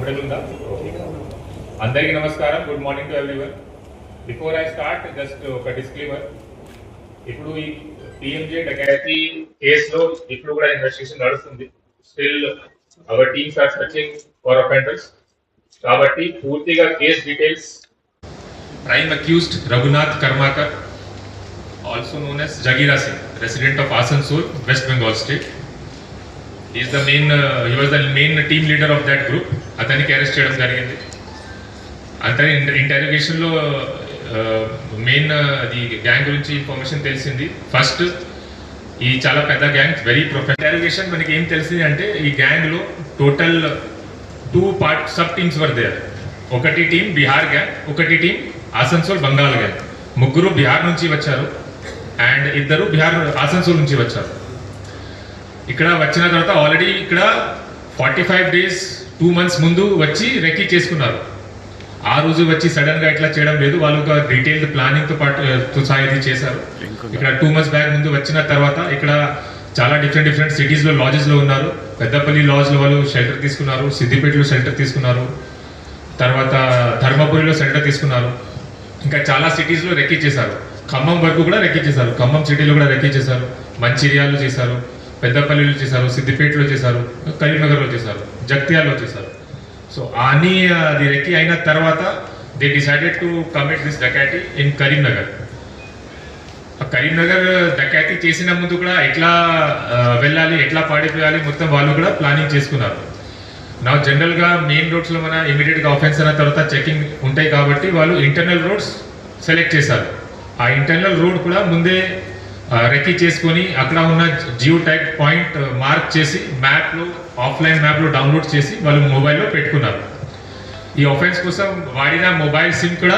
Comfortable అందరికీ నమస్కారం. Good morning to everyone. Before I start just ఒక డిస్క్లైమర్. ఇప్పుడు ఈ పిఎంజే డకాయతీ కేసులో ఇప్పుడు కూడా ఇన్వెస్టిగేషన్ నడుస్తుంది. Still our teams are searching for offenders. కాబట్టి పూర్తిగా case details. Prime accused Raghunath Karmakar, also known as Jagira Singh, resident of Asansol, West Bengal state. He was the main team leader of that group. అతనికి arrest చేయడం జరిగింది. అతని ఇంటర్రోగేషన్లో main అది gang గురించి information తెలిసింది. First ఈ చాలా పెద్ద గ్యాంగ్, వెరీ ప్రొఫెషనల్. ఇంటర్రోగేషన్ మనకి ఏం తెలిసింది అంటే ఈ గ్యాంగ్లో total 2 sub teams were there. ఒకటి టీం బీహార్ గ్యాంగ్, ఒకటి టీం ఆసన్సోల్ బంగాల్ గ్యాంగ్. ముగ్గురు బీహార్ నుంచి వచ్చారు అండ్ ఇద్దరు బీహార్ ఆసన్సోల్ నుంచి వచ్చారు. ఇక్కడ వచ్చిన తర్వాత ఆల్రెడీ ఇక్కడ 45 days 2 months ముందు వచ్చి రెక్కీ చేసుకున్నారు. ఆ రోజు వచ్చి సడన్ గా ఇట్లా చేయడం లేదు, వాళ్ళు ఒక డీటెయిల్డ్ ప్లానింగ్ తో పాటు సాయిది చేశారు. ఇక్కడ 2 months బ్యాక్ ముందు వచ్చిన తర్వాత ఇక్కడ చాలా డిఫరెంట్ సిటీస్ లో లాడ్జెస్ లో ఉన్నారు. పెద్దపల్లి లాడ్జ్ లో వాళ్ళు షెల్టర్ తీసుకున్నారు, సిద్దిపేటలో షెల్టర్ తీసుకున్నారు, తర్వాత ధర్మపురిలో షెల్టర్ తీసుకున్నారు. ఇంకా చాలా సిటీస్ లో రెక్కీ చేశారు. ఖమ్మం వరకు కూడా రెక్కీ చేశారు, ఖమ్మం సిటీలో కూడా రెక్కీ చేశారు, మంచిర్యాలలో చేశారు, పెద్దపల్లిలో చేశారు, సిద్దిపేటలో చేశారు, కరీంనగర్లో చేశారు, జగిత్యాలలో చేశారు. సో అది రెక్కీ అయిన తర్వాత they decided to commit this dacoity in Karimnagar. Karimnagar dacoity చేసిన ముందు కూడా ఎట్లా వెళ్ళాలి, ఎట్లా పాడిపోయాలి మొత్తం వాళ్ళు కూడా ప్లానింగ్ చేసుకున్నారు. నా జనరల్గా మెయిన్ రోడ్స్లో మన ఇమీడియట్గా ఆఫెన్స్ అయిన తర్వాత చెకింగ్ ఉంటాయి కాబట్టి వాళ్ళు ఇంటర్నల్ రోడ్స్ సెలెక్ట్ చేశారు. ఆ ఇంటర్నల్ రోడ్ కూడా ముందే రెక్కీ చేసుకొని అక్కడ ఉన్న జియో ట్యాగ్ పాయింట్ మార్క్ చేసి మ్యాప్లో, ఆఫ్లైన్ మ్యాప్లో డౌన్లోడ్ చేసి వాళ్ళు మొబైల్లో పెట్టుకున్నారు. ఈ ఆఫెన్స్ కోసం వాడిన మొబైల్ సిమ్ కూడా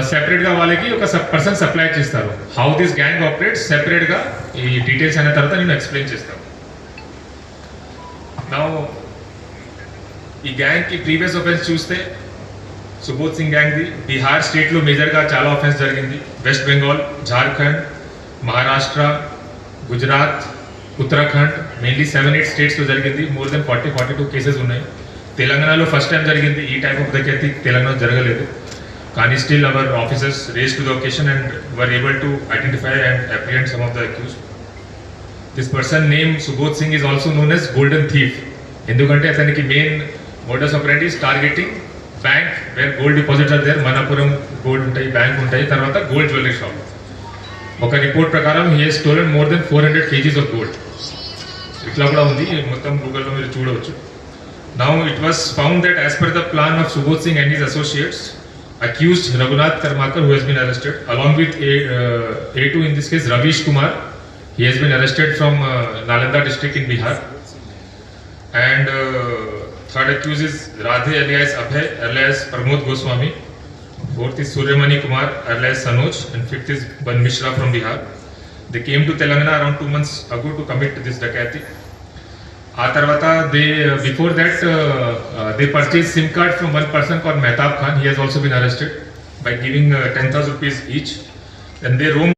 సెపరేట్గా వాళ్ళకి ఒక పర్సన్ సప్లై చేస్తారు. హౌ దిస్ గ్యాంగ్ ఆపరేట్స్ సెపరేట్గా ఈ డీటెయిల్స్ అయిన తర్వాత నేను ఎక్స్ప్లెయిన్ చేస్తాను. నా ఈ గ్యాంగ్కి ప్రీవియస్ ఆఫెన్స్ చూస్తే సుబోధ్ సింగ్ గ్యాంగ్ది బీహార్ స్టేట్లో మేజర్గా చాలా ఆఫెన్స్ జరిగింది. వెస్ట్ బెంగాల్, జార్ఖండ్, మహారాష్ట్ర, గుజరాత్, ఉత్తరాఖండ్, మెయిన్లీ 7-8 స్టేట్స్లో జరిగింది. మోర్ దెన్ 40-42 కేసెస్ ఉన్నాయి. తెలంగాణలో ఫస్ట్ టైం జరిగింది. ఈ టైప్ ఆఫ్ డకాయతీ తెలంగాణ జరగలేదు. కానీ still our officers rose to the occasion and were able to identify and apprehend some of the accused. This person name Subodh Singh is also known as golden thief. ఎందుకంటే అతనికి main modus operandi is targeting bank where gold deposits are there. Manappuram gold ఉంటాయి, bank ఉంటాయి, తర్వాత gold jewellery shop. ఒక report ప్రకారం he has stolen more than 400 kgs of gold. ఇట్లా కూడా ఉంది, మొత్తం గూగుల్లో మీరు చూడవచ్చు. Now it was found that as per the plan of Subodh Singh and his associates, accused Raghunath Karmakar, who has been arrested, along with A2 in this case, Ravish Kumar. He has been arrested from Nalanda district in Bihar. And third accused is Radhe alias Abhay alias Pramod Goswami. Fourth is Suryamani Kumar alias Sanoj. And fifth is Ban Mishra from Bihar. They came to Telangana around 2 months ago to commit this dakati. ఆ తర్వాత before that they purchased SIM card from one person called Mehtab Khan. He has also been arrested by giving 10,000 rupees each. And they roam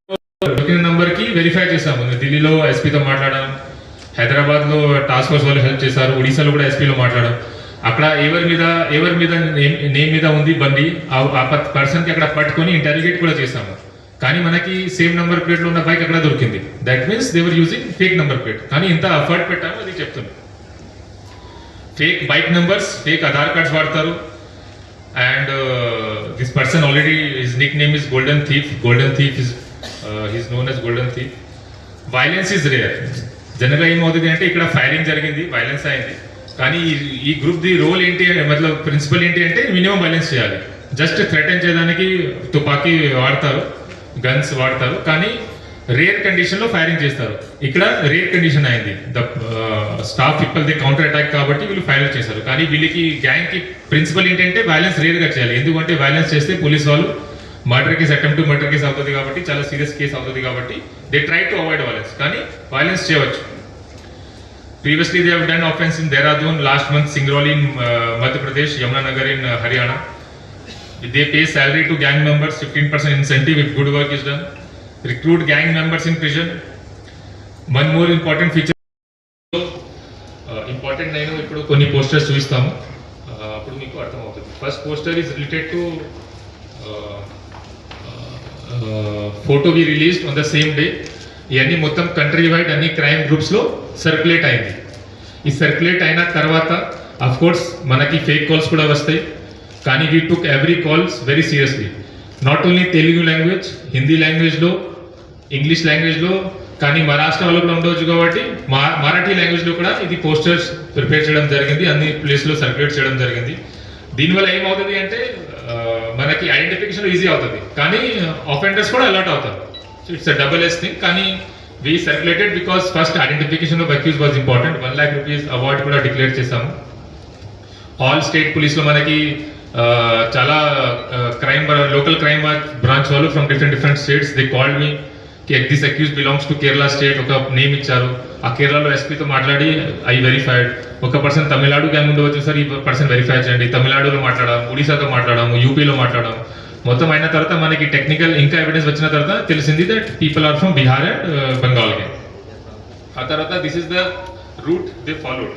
number ki verify చేసాము. ఢిల్లీలో ఎస్పీతో మాట్లాడాం, హైదరాబాద్లో task force వాళ్ళు help చేశారు, ఒడిశాలో కూడా ఎస్పీలో మాట్లాడాం. అక్కడ ఎవరి మీద నేమ్ మీద ఉంది బండి, ఆ పర్సన్కి అక్కడ పట్టుకొని ఇంటర్రోగేట్ కూడా చేశాము. కానీ మనకి సేమ్ నంబర్ ప్లేట్లో ఉన్న బైక్ అక్కడ దొరికింది. That means they were using fake number plate. కానీ ఇంత ఎఫర్ట్ పెట్టాము అది చెప్తున్నాం. Fake bike numbers, fake Aadhaar cards వాడతారు. And this person already his nick name is golden thief. Golden thief is his known as golden thief. Violence is rare. జనరల్గా ఏమవుతుంది అంటే ఇక్కడ ఫైరింగ్ జరిగింది, వైలెన్స్ అయింది. కానీ ఈ గ్రూప్ ది రోల్ ఏంటి, మతలబ్ ప్రిన్సిపల్ ఏంటి అంటే మినిమం వైలెన్స్ చేయాలి. జస్ట్ థ్రెటన్ చేయడానికి తుపాకీ వాడతారు, గన్స్ వాడతారు, కానీ రేర్ కండిషన్లో ఫైరింగ్ చేస్తారు. ఇక్కడ రేర్ కండిషన్ అయింది. The staff people they counter attack కాబట్టి వీళ్ళు ఫైర్ చేశారు. కానీ వీళ్ళకి గ్యాంగ్కి ప్రిన్సిపల్ ఏంటంటే వైలెన్స్ రేర్గా చేయాలి. ఎందుకంటే వైలెన్స్ చేస్తే పోలీస్ వాళ్ళు murder case, attempt to murder case అవుతుంది కాబట్టి, చాలా సీరియస్ కేసు అవుతుంది కాబట్టి they try to avoid violence. కానీ వైలెన్స్ చేయవచ్చు. Previously they have done offense in Dehradun, last month Singrauli in Madhya Pradesh, Yamunanagar in Haryana. They pay salary to gang members, 15% incentive if good work is done. Recruit gang members in prison. One more important feature, important నేను ఇప్పుడు కొన్ని posters చూపిస్తాము. అప్పుడు మీకు అర్థమవుతుంది. First poster is related to photo we released on the same day. ఇవన్నీ మొత్తం country wide అన్ని క్రైమ్ గ్రూప్స్లో సర్క్యులేట్ అయింది. ఈ సర్క్యులేట్ అయిన తర్వాత అఫ్ కోర్స్ మనకి ఫేక్ కాల్స్ కూడా వస్తాయి, కానీ we took every calls very seriously. Not only Telugu language, Hindi లాంగ్వేజ్లో, ఇంగ్లీష్ లాంగ్వేజ్లో, కానీ మహారాష్ట్ర వాళ్ళు కూడా ఉండవచ్చు కాబట్టి మరాఠీ లాంగ్వేజ్లో కూడా ఇది పోస్టర్స్ ప్రిపేర్ చేయడం జరిగింది, అన్ని ప్లేస్లో సర్క్యులేట్ చేయడం జరిగింది. దీనివల్ల ఏమవుతుంది అంటే మనకి ఐడెంటిఫికేషన్ ఈజీ అవుతుంది, కానీ ఆఫెండర్స్ కూడా అలర్ట్ అవుతారు. It's a double S thing. కానీ we circulated because first identification of accused was important. 1 lakh rupees award కూడా డిక్లేర్ చేశాము. ఆల్ స్టేట్ పోలీస్లో మనకి చాలా క్రైమ్ లోకల్ క్రైమ్ బ్రాంచ్ వాళ్ళు from different states they called me కి this accused belongs to Kerala state. ఒక name ఇచ్చారు. ఆ కేరళలో ఎస్పీతో మాట్లాడి ఐ వెరిఫైడ్. ఒక పర్సన్ తమిళనాడు గ్యాంగ్ ఉండవచ్చు సార్, ఈ పర్సన్ వెరిఫై చేయండి. తమిళనాడులో మాట్లాడాము, ఒడిశాతో మాట్లాడాము, యూపీలో మాట్లాడాము. మొత్తం అయిన తర్వాత మనకి టెక్నికల్ ఇంకా ఎవిడెన్స్ వచ్చిన తర్వాత తెలిసింది that people are from Bihar and Bengal gang. ఆ తర్వాత this is the route they followed.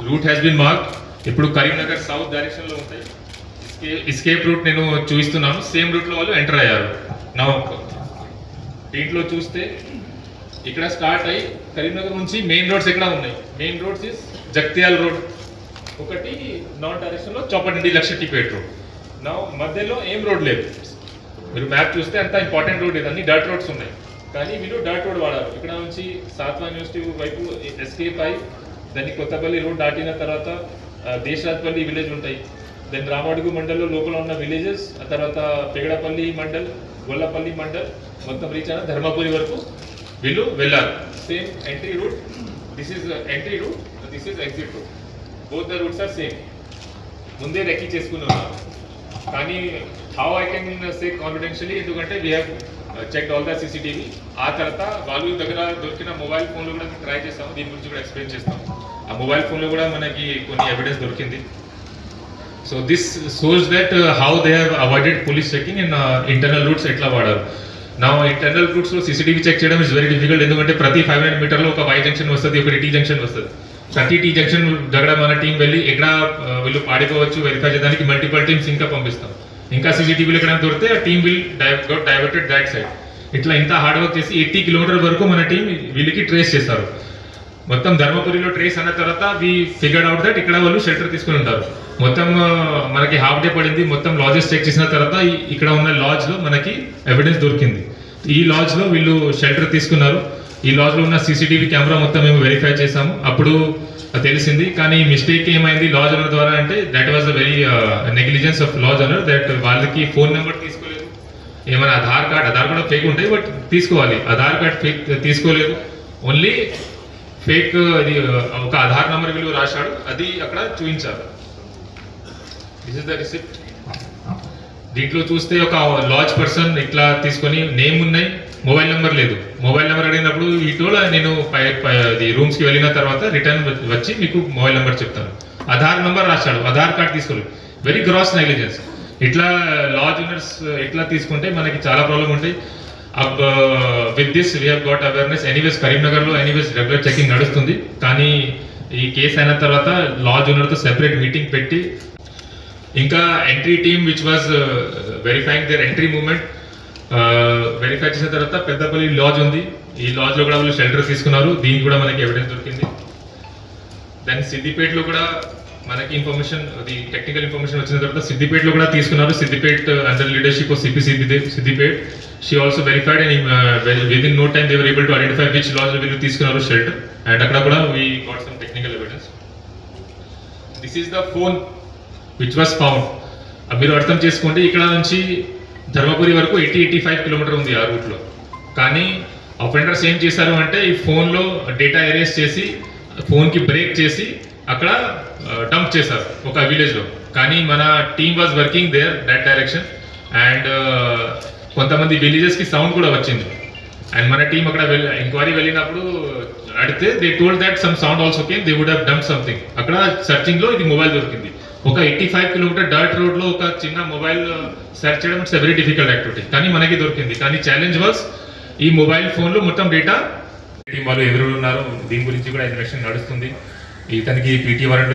Route has been mark. ఇప్పుడు కరీంనగర్ సౌత్ డైరెక్షన్లో ఉంటాయి. ఎస్కేప్ రూట్ నేను చూపిస్తున్నాను. సేమ్ రూట్లో వాళ్ళు ఎంటర్ అయ్యారు. నా దీంట్లో చూస్తే ఇక్కడ స్టార్ట్ అయ్యి కరీంనగర్ నుంచి మెయిన్ రోడ్స్ ఎక్కడ ఉన్నాయి? Main roads is Jagtial road ఒకటి, నార్త్ డైరెక్షన్లో చౌపటిండి లక్షటిపేట్ రోడ్. నా మధ్యలో ఏం రోడ్ లేదు. మీరు మ్యాప్ చూస్తే అంత ఇంపార్టెంట్ రోడ్ ఇది, అన్ని డర్ట్ రోడ్స్ ఉన్నాయి, కానీ వీళ్ళు డర్ట్ రోడ్ వాడారు. ఇక్కడ నుంచి సాత్వా యూనివర్సిటీ వైపు ఎస్కేప్ అయ్యి దాన్ని కొత్తపల్లి రోడ్ దాటిన తర్వాత దేశరాజ్పల్లి విలేజ్ ఉంటాయి. దెన్ రామడుగు మండల్లో లోపల ఉన్న విలేజెస్, ఆ తర్వాత పెగడపల్లి మండల్, గొల్లపల్లి మండల్ మొత్తం రీచ్ అయిన ధర్మపురి వరకు వీళ్ళు వెళ్ళారు. Same entry route. This is entry route, this is exit route. Both the routes are same. ముందే రెక్కీ చేసుకుని ఉన్నారు. కానీ how I can say confidentially, ఎందుకంటే we have checked all the CCTV. ఆ తర్వాత వాళ్ళ దగ్గర దొరికిన మొబైల్ ఫోన్లో కూడా ట్రై చేస్తాము. దీని గురించి కూడా ఎక్స్ప్లెయిన్ చేస్తాము. ఆ మొబైల్ ఫోన్లో కూడా మనకి కొన్ని ఎవిడెన్స్ దొరికింది. So this shows that how they have avoided police checking and internal roots ఎట్లా వాడారు. నా ఇంటర్నల్ రూట్స్లో సీసీటీవీ చెక్ చేయడం ఇస్ వెరీ డిఫికల్ట్, ఎందుకంటే ప్రతి 500 మీటర్లో ఒక వై జంక్షన్ వస్తుంది, ఒక టీ జంక్షన్ వస్తుంది. ప్రతి టీ జంక్షన్ దగ్గర మన టీం వెళ్ళి ఎక్కడ వీళ్ళు పాడిపోవచ్చు వెరిఫై చేయడానికి మల్టిపల్ టీమ్స్ ఇంకా పంపిస్తాం. ఇంకా సీసీటీవీలు ఎక్కడ దొరికితే ఆ team will got diverted that side. ఇట్లా ఇంత హార్డ్ వర్క్ చేసి 80 కిలోమీటర్ వరకు మన టీం వీళ్ళకి ట్రేస్ చేస్తారు. మొత్తం ధర్మపురిలో ట్రేస్ అయిన తర్వాత వి ఫిగర్డ్ అవుట్ దట్ ఇక్కడ వాళ్ళు షెల్టర్ తీసుకుని ఉంటారు. మొత్తం మనకి హాఫ్ డే పడింది. మొత్తం లాడ్జెస్ చెక్ చేసిన తర్వాత ఇక్కడ ఉన్న లాడ్జ్లో మనకి ఎవిడెన్స్ దొరికింది. ఈ లాడ్జ్లో వీళ్ళు షెల్టర్ తీసుకున్నారు. ఈ లాడ్జ్లో ఉన్న సీసీటీవీ కెమెరా మొత్తం మేము వెరిఫై చేసాము. అప్పుడు తెలిసింది. కానీ మిస్టేక్ ఏమైంది లాడ్జ్ ఓనర్ ద్వారా అంటే that was a very negligence of lodge owner. That వాళ్ళకి ఫోన్ నెంబర్ తీసుకోలేదు. ఏమైనా ఆధార్ కార్డ్ ఫేక్ ఉంటాయి, బట్ తీసుకోవాలి. ఆధార్ కార్డ్ ఫేక్ తీసుకోలేదు. ఓన్లీ ఫేక్ అది ఒక ఆధార్ నెంబర్ వీళ్ళు రాశాడు, అది అక్కడ చూపించారు. This is the receipt. దీంట్లో చూస్తే ఒక లాడ్జ్ పర్సన్ ఇట్లా తీసుకొని నేమ్ ఉన్నాయి, మొబైల్ నెంబర్ లేదు. మొబైల్ నెంబర్ అడిగినప్పుడు వీటిలో నేను రూమ్స్కి వెళ్ళిన తర్వాత రిటర్న్ వచ్చి మీకు మొబైల్ నెంబర్ చెప్తాను. ఆధార్ నెంబర్ రాశాడు, ఆధార్ కార్డ్ తీసుకోలేదు. Very gross negligence. ఇట్లా లాడ్జ్ ఓనర్స్ ఇట్లా తీసుకుంటే మనకి చాలా ప్రాబ్లం ఉంటాయి. అబ్ with this we have got awareness. Anyways కరీంనగర్లో ఎనీవేస్ రెగ్యులర్ చెకింగ్ నడుస్తుంది. కానీ ఈ కేసు అయిన తర్వాత లాడ్జ్ ఓనర్తో సెపరేట్ మీటింగ్ పెట్టి ఇంకా entry team which was verifying their entry movement verify చేసిన తర్వాత పెద్దపల్లి లాడ్జ్ ఉంది. ఈ లాడ్జ్లో కూడా వాళ్ళు షెల్టర్ తీసుకున్నారు. దీనికి కూడా మనకి ఎవిడెన్స్ దొరికింది. దెన్ సిద్దిపేటలో కూడా మనకి ఇన్ఫర్మేషన్, అది టెక్నికల్ ఇన్ఫర్మేషన్ వచ్చిన తర్వాత సిద్దిపేటలో కూడా తీసుకున్నారు. Siddipet under leadership of CP Siddipet. She also verified and with in no time they were able to identify which lodge వీళ్ళు తీసుకున్నారు షెల్టర్. అండ్ అక్కడ కూడా we got some technical evidence. This is the phone which was found. మీరు అర్థం చేసుకోండి, ఇక్కడ నుంచి ధర్మపురి వరకు 80-85 కిలోమీటర్ ఉంది ఆ రూట్లో. కానీ అఫెండర్స్ ఏం చేశారు అంటే ఈ ఫోన్లో డేటా ఎరేస్ చేసి ఫోన్కి బ్రేక్ చేసి అక్కడ డంప్ చేశారు ఒక విలేజ్లో. కానీ మన team was working there that direction and కొంతమంది విలేజెస్కి సౌండ్ కూడా వచ్చింది. అండ్ మన టీం అక్కడ ఎంక్వైరీ వెళ్ళినప్పుడు అడిగితే they told that some sound also came, they would have dump something. అక్కడ సర్చింగ్లో ఇది మొబైల్ దొరికింది. ఒక 85 కిలోమీటర్ డర్ట్ రోడ్లో ఒక చిన్న మొబైల్ సెర్చ్ చేయడం ఇట్స్ వెరీ డిఫికల్ట్ యాక్టివిటీ. కానీ మనకి దొరికింది. కానీ ఛాలెంజ్ వాజ్ ఈ మొబైల్ ఫోన్లో మొత్తం డేటా టీం వాళ్ళు ఎదురు ఉన్నారు. దీని గురించి కూడా ఇన్వెస్టిగేషన్ నడుస్తుంది. ఇతనికి పీటీ వారెంట్